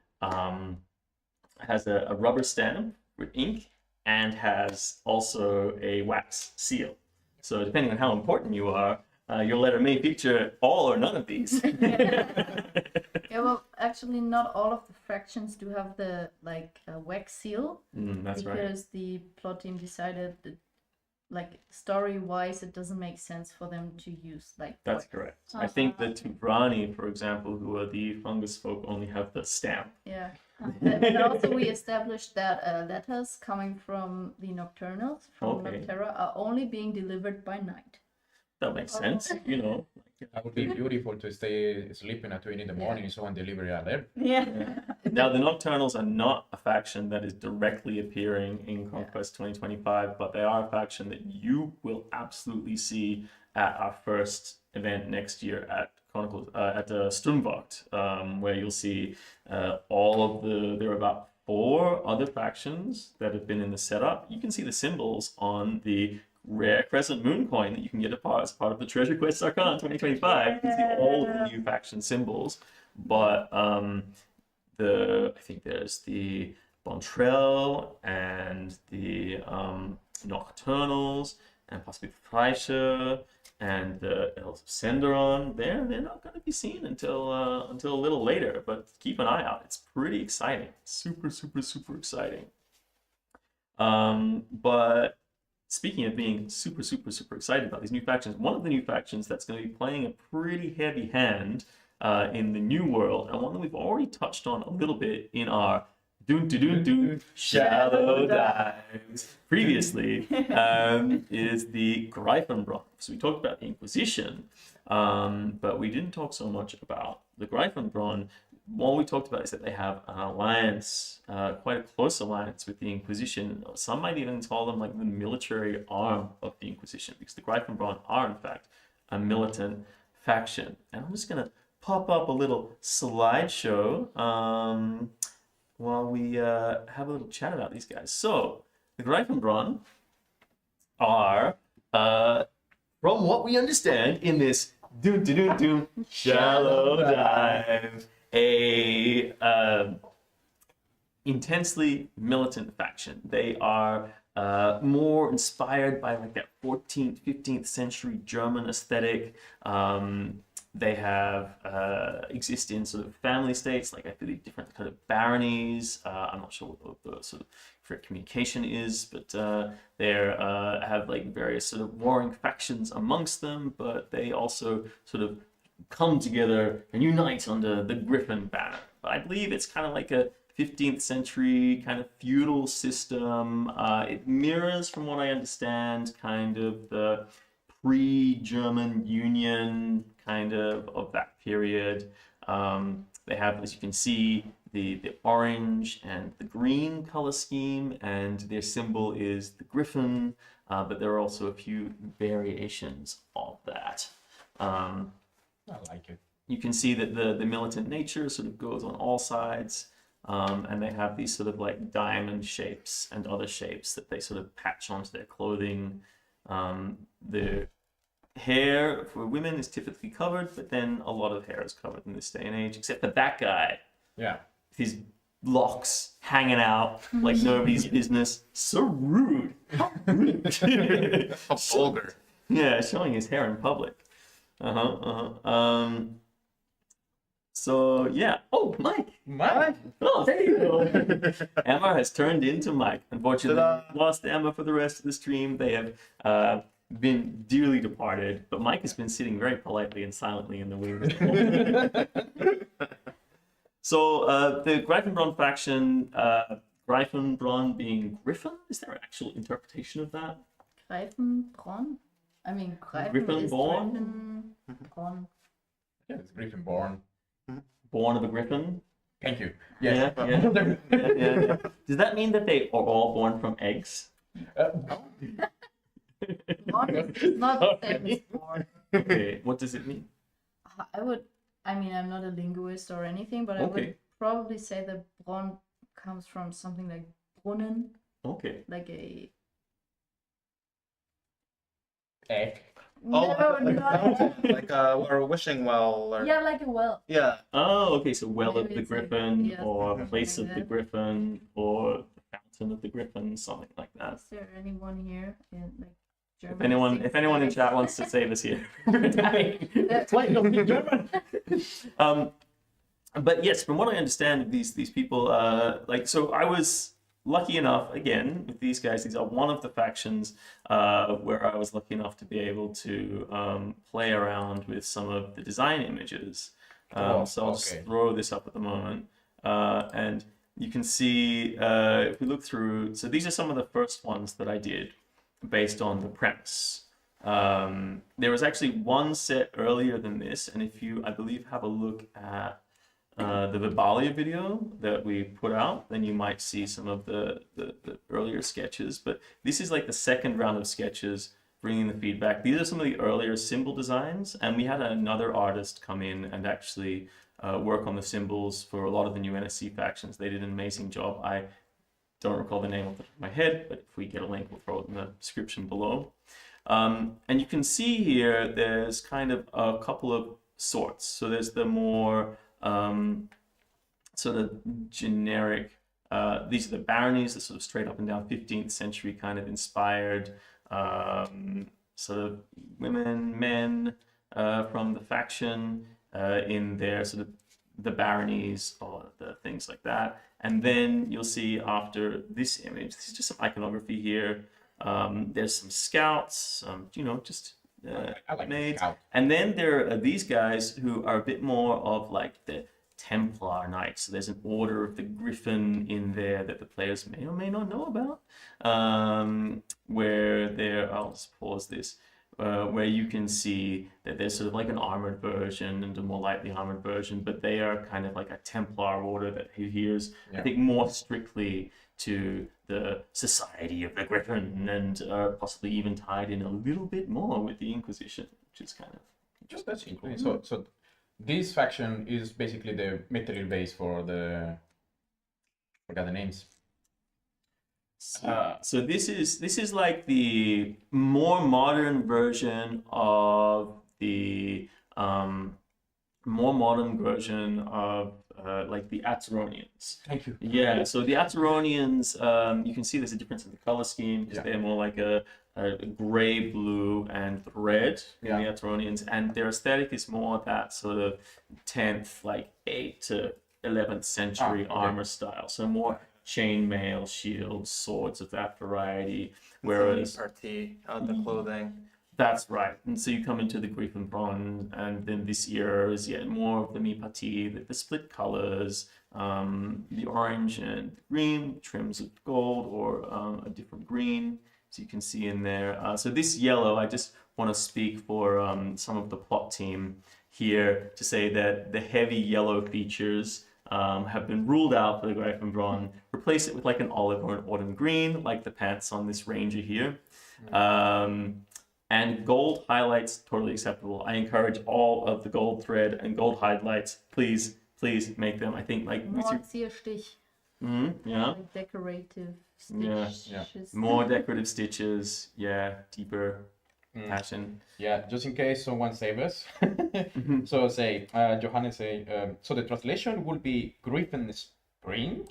rubber stamp with ink, and has also a wax seal. So depending on how important you are, your letter may feature all or none of these. Well, actually, not all of the factions do have the wax seal. That's right. Because the plot team decided that like story-wise, it doesn't make sense for them to use like. That's correct. I think the Tubrani, for example, who are the fungus folk, only have the stamp. Yeah. And also we established that letters coming from the Nocturnals, from Noctera, are only being delivered by night. That makes sense, you know. That would be beautiful to stay sleeping at 2 in the morning and someone deliver it there. Yeah. Now, the Nocturnals are not a faction that is directly appearing in Conquest 2025, but they are a faction that you will absolutely see at our first event next year at Chronicles, at Sturmwacht, where you'll see all of there are about 4 other factions that have been in the setup. You can see the symbols on the rare Crescent Moon coin that you can get as part of the TreasureQuest Sarkan 2025. You can see all of the new faction symbols, but I think there's the Bontrell and the Nocturnals and possibly the Fleischer and the Elves of Senderon. They're not going to be seen until a little later, but keep an eye out. It's pretty exciting. Super, super, super exciting. But speaking of being super, super, super excited about these new factions, one of the new factions that's going to be playing a pretty heavy hand in the new world, and one that we've already touched on a little bit in our shallow dives previously, is the Greifenbron. So we talked about the Inquisition, but we didn't talk so much about the Greifenbron. What we talked about is that they have an alliance, quite a close alliance with the Inquisition. Some might even call them like the military arm of the Inquisition, because the Greifenbron are in fact a militant faction. And I'm just going to pop up a little slideshow while we have a little chat about these guys. So the Greifenbron are, from what we understand in this shallow dive, a intensely militant faction. They are more inspired by like that 14th, 15th century German aesthetic. They have exist in sort of family states, like I believe different kind of baronies. I'm not sure what the sort of correct communication is, but they have like various sort of warring factions amongst them, but they also sort of come together and unite under the Griffin banner. But I believe it's kind of like a 15th century kind of feudal system. It mirrors, from what I understand, kind of the pre-German Union kind of that period. They have, as you can see, the orange and the green color scheme, and their symbol is the griffin, but there are also a few variations of that. I like it. You can see that the militant nature sort of goes on all sides, and they have these sort of like diamond shapes and other shapes that they sort of patch onto their clothing. The hair for women is typically covered, but then a lot of hair is covered in this day and age, except for that guy. Yeah. His locks hanging out like nobody's business. So rude. How rude. How vulgar. Yeah, showing his hair in public. So yeah. Oh, Mike. Mike. Oh, there you go. Emma has turned into Mike. Unfortunately, lost Emma for the rest of the stream. They have been dearly departed, but Mike has been sitting very politely and silently in the wings. So the Greifenbron faction, Greifenbron being Griffin, is there an actual interpretation of that? Greifenbron? I mean, Greifen is Griffenborn? Griffenbron. Yeah, it's Griffenborn. Born of a griffin? Thank you. Yes. Yeah. Does that mean that they are all born from eggs? It's not the same as born. Okay, what does it mean? I mean, I'm not a linguist or anything, but I would probably say that Bron comes from something like Brunnen. Okay. Like a egg. No, no. Like or a wishing well. Or... Yeah, like a well. Yeah. Oh, okay. So well of the Maybe it's griffin, like, or something place like of the that. griffin, or the fountain of the griffin, something like that. Is there anyone here in like German? If anyone in chat wants to save us here, it's like no German. But yes, from what I understand, these people, like, so I was lucky enough, again, with these guys, these are one of the factions where I was lucky enough to be able to play around with some of the design images. So I'll just throw this up at the moment. And you can see, if we look through, so these are some of the first ones that I did based on the premise. There was actually one set earlier than this, and if you, I believe, have a look at the Vibalia video that we put out, then you might see some of the earlier sketches. But this is like the second round of sketches, bringing the feedback. These are some of the earlier symbol designs, and we had another artist come in and actually work on the symbols for a lot of the new NSC factions. They did an amazing job. I don't recall the name off the top of my head, but if we get a link, we'll throw it in the description below. And you can see here, there's kind of a couple of sorts. So there's the more sort of generic, these are the baronies, the sort of straight up and down 15th century kind of inspired sort of women, men from the faction in their sort of the baronies or the things like that. And then you'll see after this image, this is just some iconography here. There's some scouts, you know, just maids. And then there are these guys who are a bit more of like the Templar Knights. So there's an Order of the Griffin in there that the players may or may not know about. Where there, I'll just pause this, where you can see that there's sort of like an armored version and a more lightly armored version, but they are kind of like a Templar order that adheres, I think, more strictly to the Society of the Griffin, and possibly even tied in a little bit more with the Inquisition, which is kind of just that's interesting. So this faction is basically the material base for the, forgot the names. So this is like the more modern version of the like the Atzeronians. Thank you. Yeah, so the Atzeronians, you can see there's a difference in the color scheme, because they're more like a gray, blue, and red in the Atzeronians, and their aesthetic is more that sort of 10th, like 8th to 11th century armor style. So more chainmail, shields, swords of that variety. Whereas party on the clothing. That's right. And so you come into the Greifenbron, and then this year is yet more of the mi-partie, the split colors, the orange and green, trims of gold or a different green. So you can see in there. So this yellow, I just want to speak for some of the plot team here to say that the heavy yellow features have been ruled out for the Greifenbron. Replace it with like an olive or an autumn green, like the pants on this ranger here. And gold highlights, totally acceptable. I encourage all of the gold thread and gold highlights. Please make them. I think like more Zierstich. Like decorative stitches. More decorative stitches. Yeah, deeper passion. Yeah, just in case someone save us. So say, Johannes say, so the translation would be Griffin Spring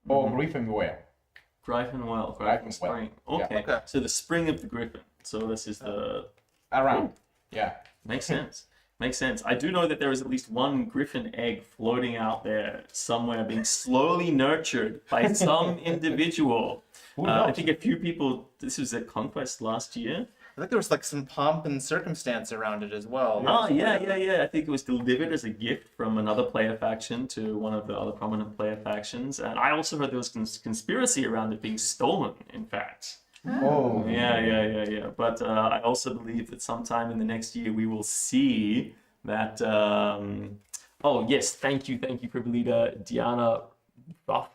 or Griffenwell? Greifenwell, Griffin Spring. Okay. So the spring of the Griffin. So this is the around. Yeah. Makes sense. Makes sense. I do know that there is at least one griffin egg floating out there somewhere, being slowly nurtured by some individual. I think a few people. This was at Conquest last year. I think there was like some pomp and circumstance around it as well. Oh, yeah. I think it was delivered as a gift from another player faction to one of the other prominent player factions. And I also heard there was conspiracy around it being stolen, in fact. Oh. Yeah. But I also believe that sometime in the next year we will see that... oh, yes, thank you, Privilita. Diana Ralforth?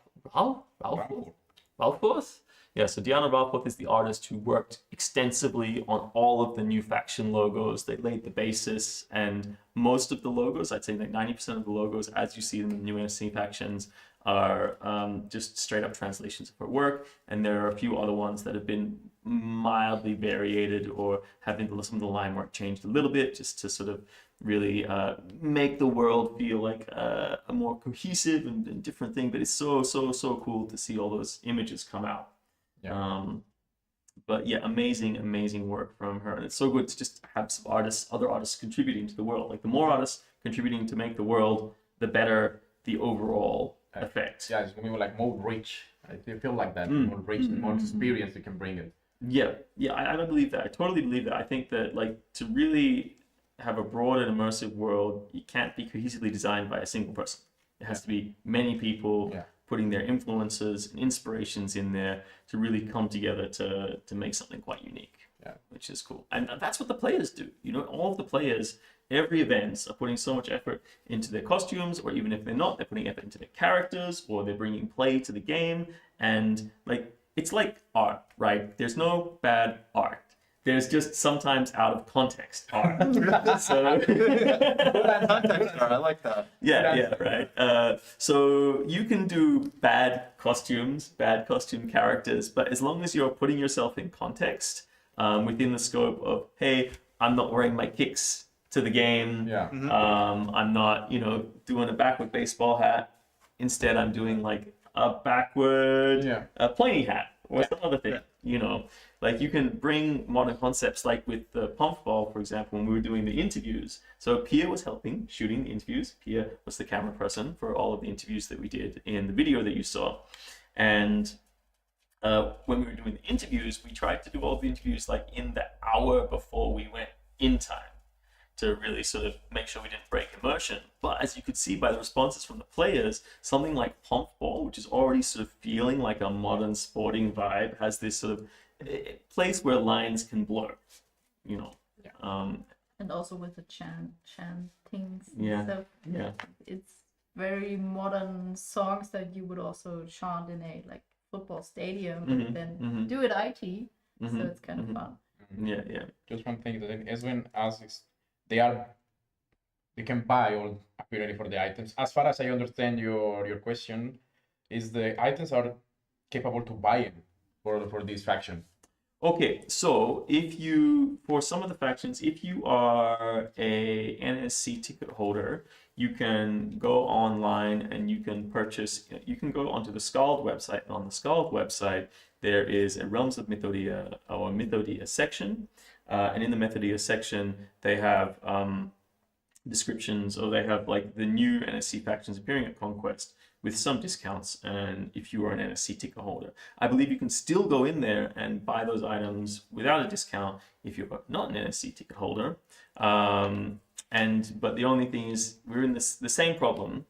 Yeah, so Diana Ralforth is the artist who worked extensively on all of the new faction logos. They laid the basis, and most of the logos, I'd say like 90% of the logos, as you see in the new NSC factions, are just straight up translations of her work. And there are a few other ones that have been mildly variated or having some of the line work changed a little bit, just to sort of really make the world feel like a more cohesive and different thing. But it's so cool to see all those images come out. Yeah. But yeah, amazing work from her, and it's so good to just have some other artists contributing to the world. Like the more artists contributing to make the world, the better the overall effect. Yeah, it's gonna be like more rich I feel like that more rich, more experience you can bring it. Yeah, I believe that. I totally believe that. I think that like to really have a broad and immersive world, it can't be cohesively designed by a single person. It has to be many people putting their influences and inspirations in there to really come together to make something quite unique. Yeah, which is cool. And that's what the players do. You know, all of the players, every events are putting so much effort into their costumes, or even if they're not, they're putting effort into their characters, or they're bringing play to the game. And like, it's like art, right? There's no bad art. There's just sometimes out of context art. So context art, I like that. Yeah, right. So you can do bad costumes, bad costume characters, but as long as you're putting yourself in context, within the scope of, hey, I'm not wearing my kicks to the game. Yeah. I'm not, doing a backward baseball hat. Instead, I'm doing like a backward pointy hat or some other thing. Like you can bring modern concepts, like with the Pompfball, for example, when we were doing the interviews. So Pia was helping shooting the interviews. Pia was the camera person for all of the interviews that we did in the video that you saw. And when we were doing the interviews, we tried to do all the interviews like in the hour before we went in time to really sort of make sure we didn't break immersion. But as you could see by the responses from the players, something like Pompfball, which is already sort of feeling like a modern sporting vibe, has this sort of place where lines can blur, and also with the chantings and stuff. It's very modern songs that you would also chant in a like football stadium, and then do it IT. So it's kind of fun. Yeah. Just one thing that Eswin asks, they can buy all apparently for the items. As far as I understand your question, is the items are capable to buy in for this faction? Okay, so for some of the factions, if you are a NSC ticket holder, you can go online and you can go onto the Scald website, and on the Scald website, there is a Realms of mythodea or mythodea section. And in the mythodea section, they have descriptions, or they have like the new NSC factions appearing at Conquest with some discounts, and if you are an NSC ticket holder. I believe you can still go in there and buy those items without a discount if you're not an NSC ticket holder. But the only thing is, we're in the same problem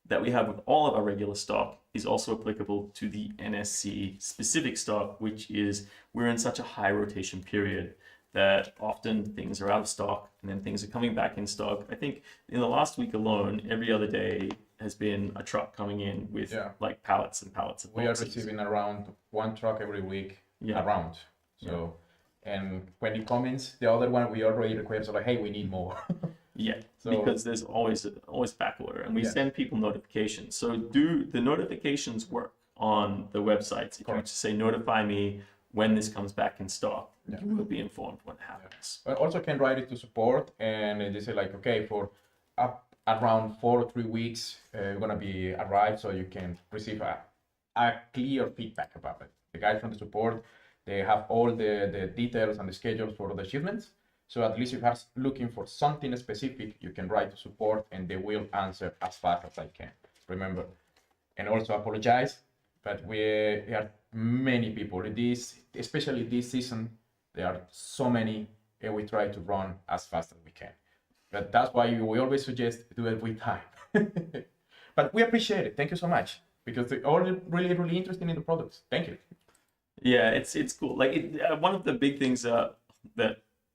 that we have with all of our regular stock is also applicable to the NSC specific stock, which is we're in such a high rotation period that often things are out of stock and then things are coming back in stock. I think in the last week alone, every other day has been a truck coming in with like pallets and pallets of boxes. We are receiving around one truck every week around. So, and when it comes, the other one we already request, like, hey, we need more. Because there's always back order, and we send people notifications. So do the notifications work on the websites? If you just say notify me when this comes back in stock, you will be informed when it happens. I also can write it to support, and they say like, okay, for around 4 or 3 weeks, you're gonna be arrived, so you can receive a clear feedback about it. The guys from the support, they have all the details and the schedules for the shipments. So at least if you're looking for something specific, you can write to support, and they will answer as fast as I can. Remember, and also apologize, but there are many people. Especially this season, there are so many, and we try to run as fast as we can. But that's why we always suggest do it with time. But we appreciate it. Thank you so much, because they're all really, really interested in the products. Thank you. Yeah, it's cool. Like one of the big things that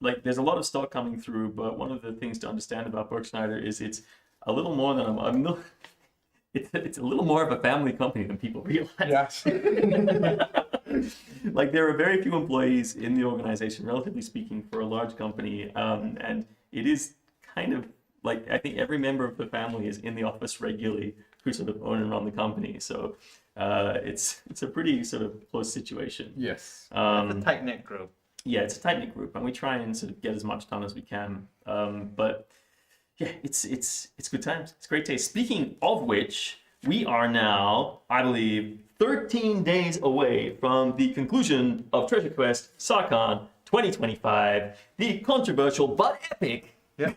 like there's a lot of stock coming through, but one of the things to understand about Burgscneider is it's a little more than it's a little more of a family company than people realize. Yes. Like there are very few employees in the organization, relatively speaking, for a large company, and it is kind of like I think every member of the family is in the office regularly who sort of own and run the company. So it's a pretty sort of close situation. Yes. It's a tight-knit group. Yeah, it's a tight-knit group, and we try and sort of get as much done as we can. But yeah, it's good times. It's great taste. Speaking of which, we are now, I believe, 13 days away from the conclusion of TreasureQuest Sarkan 2025, the controversial but epic Yeah.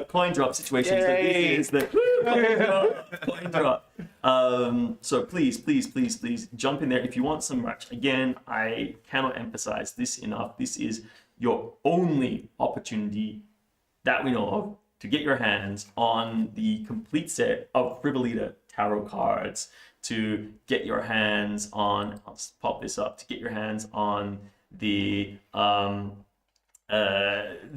Coin drop situation. So this is the coin drop. So please jump in there if you want some merch. Again, I cannot emphasize this enough. This is your only opportunity that we know of to get your hands on the complete set of Frivolita tarot cards, to get your hands on, I'll just pop this up, to get your hands on the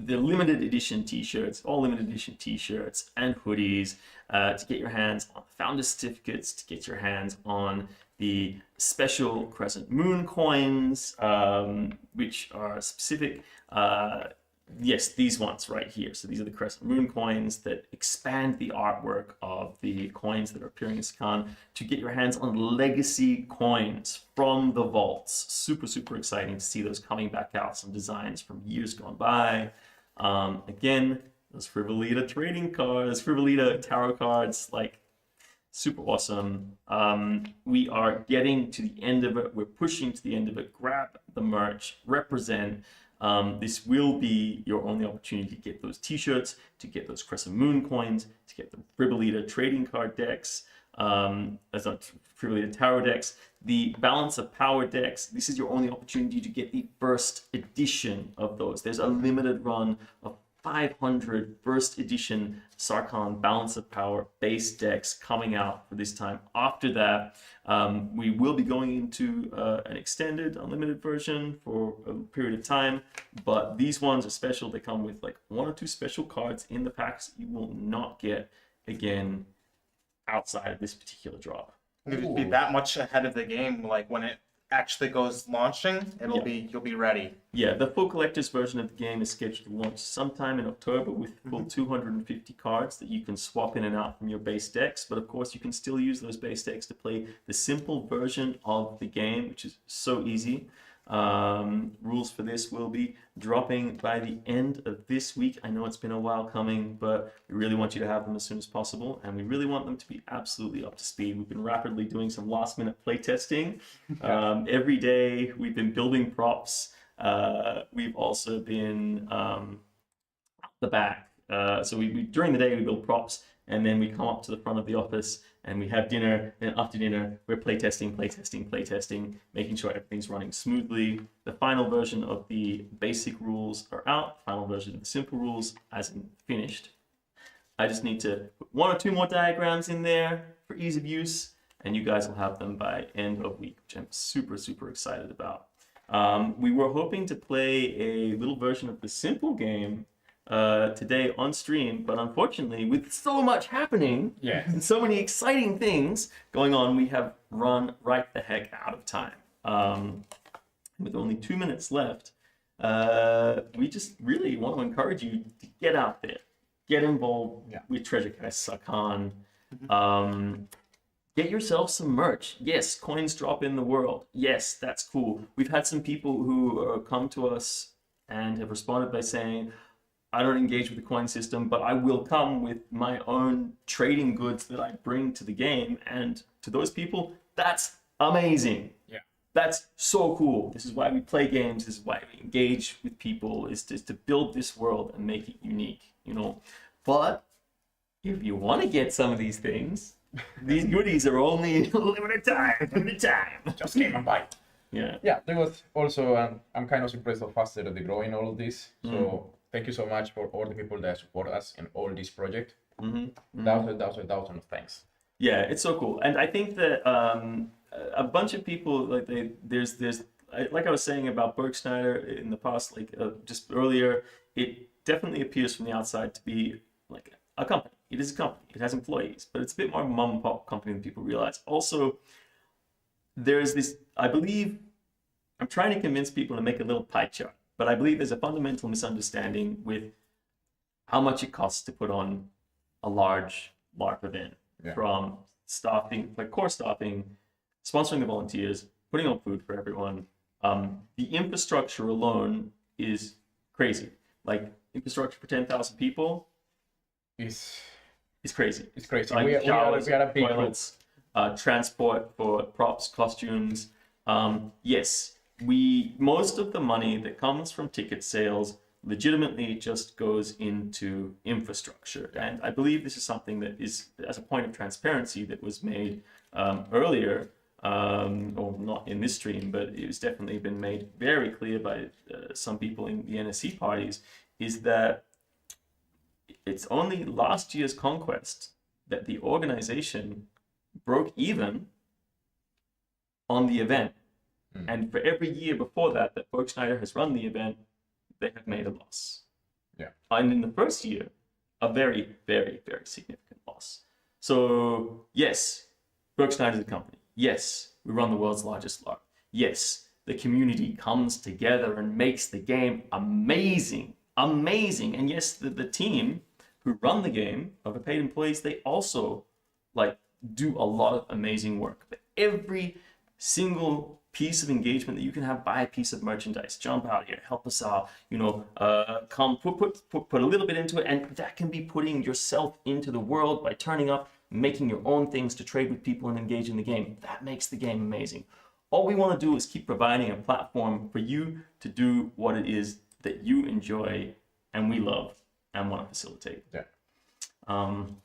limited edition t-shirts, all limited edition t-shirts and hoodies, to get your hands on founder certificates, to get your hands on the special crescent moon coins, which are specific. Yes, these ones right here. So these are the crescent moon coins that expand the artwork of the coins that are appearing in Sarkan, to get your hands on legacy coins from the vaults. Super exciting to see those coming back out. Some designs from years gone by. Again, those Frivolita trading cards, Frivolita tarot cards, like super awesome. We are getting to the end of it. We're pushing to the end of it. Grab the merch, represent. This will be your only opportunity to get those t-shirts, to get those crescent moon coins, to get the Frivolita trading card decks, that's not Frivolita tarot decks, the balance of power decks. This is your only opportunity to get the first edition of those. There's a limited run of 500 first edition Sarkan balance of power base decks coming out for this time. After that, we will be going into an extended unlimited version for a period of time, but these ones are special. They come with like 1 or 2 special cards in the packs that you will not get again outside of this particular drop. You'll be that much ahead of the game, like when it actually goes launching, you'll be ready. Yeah, the full collector's version of the game is scheduled to launch sometime in October with full 250 cards that you can swap in and out from your base decks. But of course, you can still use those base decks to play the simple version of the game, which is so easy. Rules for this will be dropping by the end of this week. I know it's been a while coming, but we really want you to have them as soon as possible, and we really want them to be absolutely up to speed. We've been rapidly doing some last-minute play testing. Every day we've been building props. We've also been at the back. So we during the day we build props, and then we come up to the front of the office and we have dinner, and after dinner we're playtesting, making sure everything's running smoothly. The final version of the basic rules are out, final version of the simple rules as in finished. I just need to put 1 or 2 more diagrams in there for ease of use, and you guys will have them by end of week, which I'm super excited about. We were hoping to play a little version of the simple game today on stream, but unfortunately, with so much happening and so many exciting things going on, we have run right the heck out of time. With only 2 minutes left, we just really want to encourage you to get out there, get involved with TreasureQuest, Sarkan. Get yourself some merch. Yes, coins drop in the world. Yes, that's cool. We've had some people who come to us and have responded by saying, I don't engage with the coin system, but I will come with my own trading goods that I bring to the game. And to those people, that's amazing. Yeah, that's so cool. This is why we play games. This is why we engage with people, is to build this world and make it unique, you know. But if you want to get some of these things, these goodies are only limited time. Just came and buy. Yeah. Yeah, there was also, I'm kind of impressed how fast they're growing all of this. So thank you so much for all the people that support us in all this project. Thousand of thanks. Yeah, it's so cool. And I think that a bunch of people, like there's like I was saying about Burgscneider in the past, like just earlier, it definitely appears from the outside to be like a company. It is a company. It has employees, but it's a bit more of a mom and pop company than people realize. Also, there's this, I believe, I'm trying to convince people to make a little pie chart, but I believe there's a fundamental misunderstanding with how much it costs to put on a large LARP event, from staffing, like core staffing, sponsoring the volunteers, putting on food for everyone. The infrastructure alone is crazy. Like infrastructure for 10,000 people is crazy. It's crazy. Like, we are a big toilets, transport for props, costumes. Yes, most of the money that comes from ticket sales legitimately just goes into infrastructure. And I believe this is something that is, as a point of transparency, that was made earlier, or not in this stream, but it was definitely been made very clear by some people in the NSC parties, is that it's only last year's conquest that the organization broke even on the event. And for every year before that Burgschneider has run the event, they have made a loss. Yeah. And in the first year, a very, very, very significant loss. So yes, Burgschneider is a company. Yes, we run the world's largest LARP. Yes, the community comes together and makes the game amazing. Amazing. And yes, the team who run the game of the paid employees, they also do a lot of amazing work. But every single piece of engagement that you can have, buy a piece of merchandise, jump out here, help us out, come put a little bit into it, and that can be putting yourself into the world by turning up, making your own things to trade with people and engage in the game. That makes the game amazing. All we want to do is keep providing a platform for you to do what it is that you enjoy and we love and want to facilitate. Yeah. And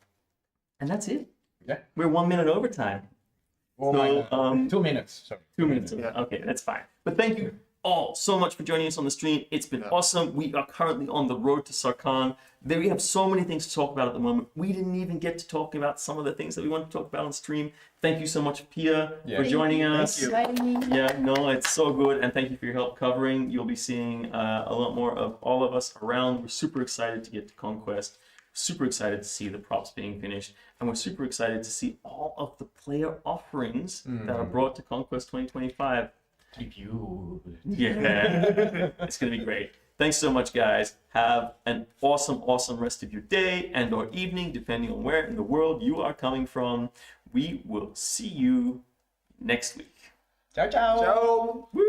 that's it. Yeah. We're 1 minute overtime. Oh my God. 2 minutes. Sorry. 2 minutes. Okay, that's fine. But thank you all so much for joining us on the stream. It's been awesome. We are currently on the road to Sarkan. We have so many things to talk about at the moment. We didn't even get to talk about some of the things that we want to talk about on stream. Thank you so much, Pia, for joining us. Thank you. Yeah, no, it's so good. And thank you for your help covering. You'll be seeing a lot more of all of us around. We're super excited to get to Conquest. Super excited to see the props being finished. And we're super excited to see all of the player offerings that are brought to Conquest 2025. Keep you. Yeah, it's going to be great. Thanks so much, guys. Have an awesome, awesome rest of your day and or evening, depending on where in the world you are coming from. We will see you next week. Ciao, ciao. Ciao. Woo.